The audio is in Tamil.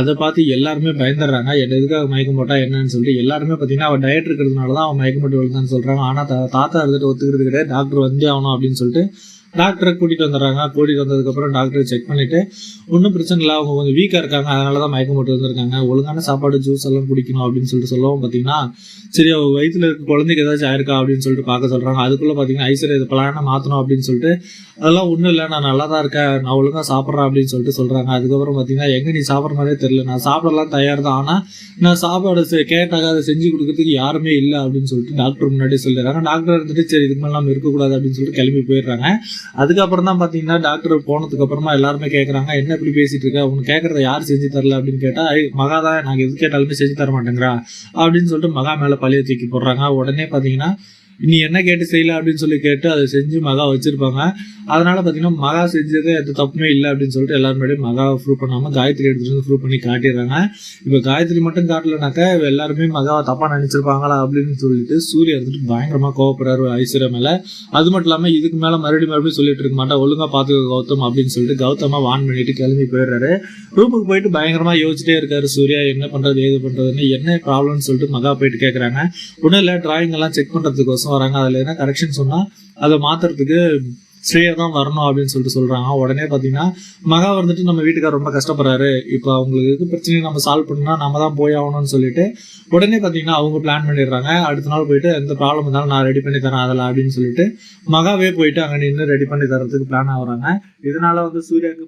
அத பார்த்து எல்லாருமே பயந்துடுறாங்க. என்ன எதுக்காக மயக்கம் போட்டா என்னன்னு சொல்லிட்டு எல்லாருமே பார்த்தீங்கன்னா, அவ டயட் இருக்கிறதுனால தான் அவன் மயக்கம் போட்டு விழுந்தான்னு சொல்றாங்க. ஆனா தாத்தா இருந்துட்டு ஒத்துக்கிறது கிடையாது. டாக்டர் வந்தே ஆகணும் அப்படின்னு சொல்லிட்டு டாக்டரை கூட்டிட்டு வந்துடுறாங்க. கூட்டிட்டு வந்ததுக்கப்புறம் டாக்டர் செக் பண்ணிட்டு ஒன்றும் பிரச்சனை இல்லை, அவங்க கொஞ்சம் வீக்காக இருக்காங்க, அதனால தான் மயக்கம் போட்டு வந்திருக்காங்க, ஒழுங்கான சாப்பாடு ஜூஸ் எல்லாம் குடிக்கணும் அப்படின்னு சொல்லிட்டு சொல்லவும் பார்த்தீங்கன்னா, சரி அவள் வயிற்றுல இருக்க குழந்தைக்கு ஏதாச்சும் ஆயிருக்கா அப்படின்னு சொல்லிட்டு பார்க்க சொல்கிறாங்க. அதுக்குள்ளே பார்த்தீங்கன்னா ஐஸ்வர்யா இது பிளானை மாற்றணும் அப்படின்னு சொல்லிட்டு அதெல்லாம் ஒன்றும் இல்லை, நான் நல்லா தான் இருக்கேன், நான் ஒழுங்காக சாப்பிட்றேன் அப்படின்னு சொல்லிட்டு சொல்கிறாங்க. அதுக்கப்புறம் பார்த்தீங்கன்னா எங்கே நீ சாப்பிட்ற மாதிரியே தெரியல, நான் சாப்பிடலாம் தயார் தான், ஆனால் நான் சாப்பாடு கேட்டாங்க அதை செஞ்சு கொடுக்கறதுக்கு யாருமே இல்லை அப்படின்னு சொல்லிட்டு டாக்டர் முன்னாடி சொல்லிடுறாங்க. டாக்டர் இருந்துட்டு சரி இதுக்கு மேலே நம்ம இருக்கக்கூடாது அப்படின்னு சொல்லிட்டு கிளம்பி போயிடுறாங்க. அதுக்கப்புறம் தான் பார்த்தீங்கன்னா டாக்டர் போனதுக்கு அப்புறமா எல்லாருமே கேட்குறாங்க, என்ன இப்படி பேசிட்டு இருக்க, உனக்கு கேட்கறத யார் செஞ்சு தரல அப்படின்னு கேட்டால் மகா தான் நாங்கள் எது கேட்டாலுமே செஞ்சு தர மாட்டேங்கிறா அப்படின்னு சொல்லிட்டு மகா மேலே பழிய தூக்கி போடுறாங்க. உடனே பார்த்தீங்கன்னா நீ என்ன கேட்டு செய்யல அப்படின்னு சொல்லி கேட்டு அதை செஞ்சு மகா வச்சிருப்பாங்க. அதனால பார்த்தீங்கன்னா மகா செஞ்சது எந்த தப்புமே இல்லை அப்படின்னு சொல்லிட்டு எல்லாருமே மகாவை ப்ரூவ் பண்ணாமல் காயத்ரி எடுத்துட்டு வந்து ப்ரூவ் பண்ணி காட்டிடுறாங்க. இப்போ காயத்ரி மட்டும் காட்டலனாக்கா எல்லாருமே மகாவை தப்பாக நினைச்சிருப்பாங்களா அப்படின்னு சொல்லிட்டு சூர்யா இருந்துட்டு பயங்கரமாக கோவப்படுறாரு ஐஸ்வர்யா மேலே. அது மட்டும் இல்லாமல் இதுக்கு மேலே மறுபடியும் சொல்லிட்டு இருக்க மாட்டா, ஒழுங்காக பார்த்துக்க கௌதம் அப்படின்னு சொல்லிட்டு கௌதமாக வான் பண்ணிட்டு கிளம்பி போயிடுறாரு. ரூமுக்கு போயிட்டு பயங்கரமாக யோசிச்சிட்டே இருக்காரு சூர்யா, என்ன பண்ணுறது ஏது பண்ணுறதுன்னு. என்ன ப்ராப்ளம்னு சொல்லிட்டு மகா போயிட்டு கேட்குறாங்க. ஒன்றும் இல்லை, டிராயிங் எல்லாம் செக் பண்ணுறதுக்கோசம் வராங்க, அதில் என்ன கரெக்ஷன் சொன்னால் அதை மாற்றுறதுக்கு ஸ்ரேயா தான் வரணும் அப்படின்னு சொல்லிட்டு சொல்கிறாங்க. உடனே பார்த்தீங்கன்னா மகா வந்துட்டு நம்ம வீட்டுக்கார் ரொம்ப கஷ்டப்படுறாரு, இப்போ அவங்களுக்கு இருக்க பிரச்சனையை நம்ம சால்வ் பண்ணா நம்ம தான் போய் ஆகணும்னு சொல்லிட்டு உடனே பார்த்தீங்கன்னா அவங்க பிளான் பண்ணிடுறாங்க. அடுத்த நாள் போயிட்டு எந்த ப்ராப்ளம் இருந்தாலும் நான் ரெடி பண்ணி தரேன் அதில் அப்படின்னு சொல்லிட்டு மகாவே போயிட்டு அங்கே நின்று ரெடி பண்ணி தரதுக்கு பிளான் ஆகுறாங்க. இதனால வந்து சூர்யாவுக்கு